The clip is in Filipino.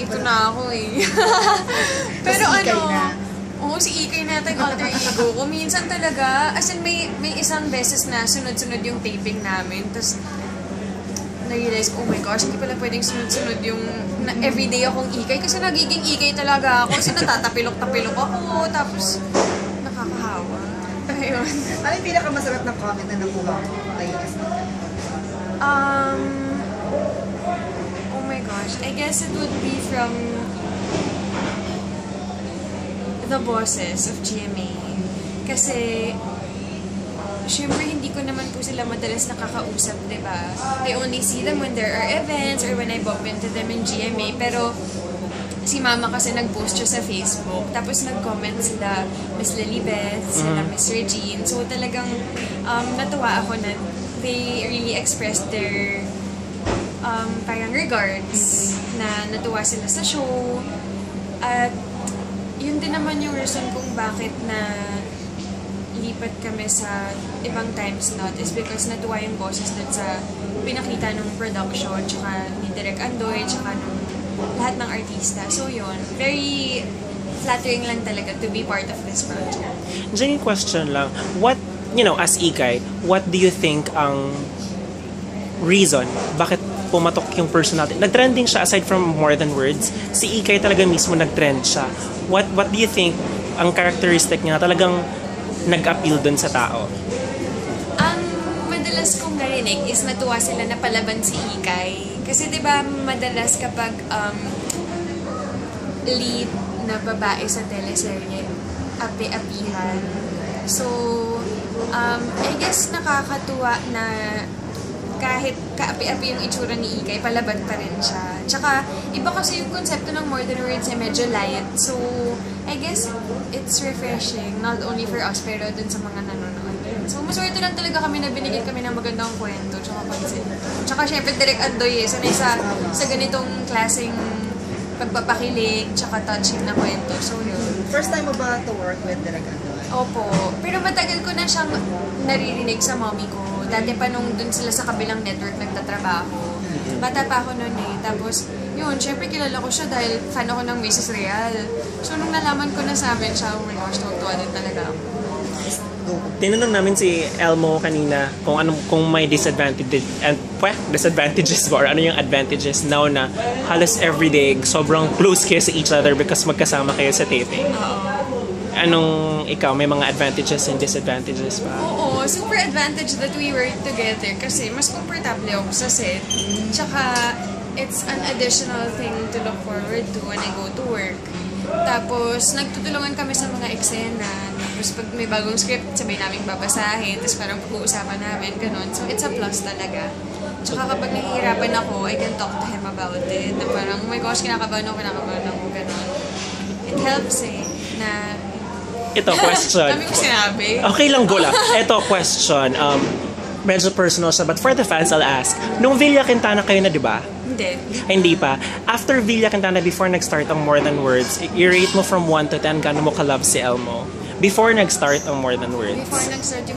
ito na ako eh. Pero ano, oo, si Ikay na yung alter ego ko. Minsan talaga, as in may isang beses na sunod-sunod yung taping namin. Tapos, na-realize ko, oh my gosh, hindi pala pwedeng sunod-sunod yung everyday akong Ikay. Kasi nagiging Ikay talaga ako. Kasi natatapilok-tapilok ako. Tapos, nakakahawa. Ayun. Ano yung pinakamasarap na comment na nakuha mo kay Esme? Oh my gosh, I guess it would be from the bosses of GMA. Kasi, syempre hindi ko naman po sila madalas nakakausap, diba? I only see them when there are events or when I bump into them in GMA. Pero, si Mama kasi nag-post siya sa Facebook. Tapos nag-comment sila Miss Lilibeth, sila Miss Regine. So talagang natuwa ako na they really expressed their parang regards na natuwa sila sa show. At yun din naman yung reason kung bakit na lipat kami sa ibang time slot is because natuwa yung boses dun sa pinakita ng production, tsaka ni Direk Andoy, tsaka ng lahat ng artista. So yun, very flattering lang talaga to be part of this project. Jenny, question lang. What, as Ikay, what do you think ang reason bakit pumatok yung personality? Nag-trending siya aside from More Than Words. Si Ikay talaga mismo nag-trend siya. What do you think ang characteristic niya na talagang nag-appeal dun sa tao? Ang madalas kong narinig is natuwa sila na palaban si Ikay. Kasi diba madalas kapag lead na babae sa teleserye, api-apihan. So, I guess nakakatuwa na kahit kaapi-api yung itsura ni Ikay, palaban pa rin siya. Tsaka, iba kasi yung konsepto ng More Than Words ay medyo light. So, I guess it's refreshing, not only for us, pero dun sa mga nanonood. So, maswerte lang talaga kami na binigyan kami ng magandang kwento, tsaka pansin. Tsaka syempre, Direk Andoy sanay sa ganitong klaseng pagpapakilig, tsaka touching na kwento. So, yun. First time mo ba to work with Direk Andoy? Opo. Pero matagal ko na siyang naririnig sa mommy ko. Dati pa nung dun sila sa kabilang network nagtatrabaho. Bata pa ako noon eh. Tapos, yun, syempre kilala ko siya dahil fan ako ng Mrs. Real. So, nung nalaman ko na sa amin siya, oh my gosh, tuwa din talaga ako. Tinanong namin si Elmo kanina kung may disadvantages ba or ano yung advantages now na halos everyday sobrang close kayo sa each other because magkasama kayo sa taping. Anong ikaw, may mga advantages and disadvantages pa? Oo, super advantage that we work together kasi mas komportable ako sa set. Tsaka, it's an additional thing to look forward to when I go to work. Tapos, nagtutulungan kami sa mga eksena. Tapos, pag may bagong script, sabay namin babasahin. Tapos, parang pag-uusapan namin, ganun. So, it's a plus talaga. Tsaka kapag nahihirapan ako, I can talk to him about it. Na parang, oh my gosh, kinakabahan ako, ganun. It helps na... Ito, question. Dami ko sinabi. Okay lang, Gula. Ito, question. Medyo personal siya, but for the fans, I'll ask. Nung Villa Quintana kayo na, di ba? Hindi pa. After Villa Quintana, before nag-start ang More Than Words, i-rate mo from 1 to 10, gano'n mo ka-love si Elmo? Before nag-start ang More Than Words. Before nag-start yung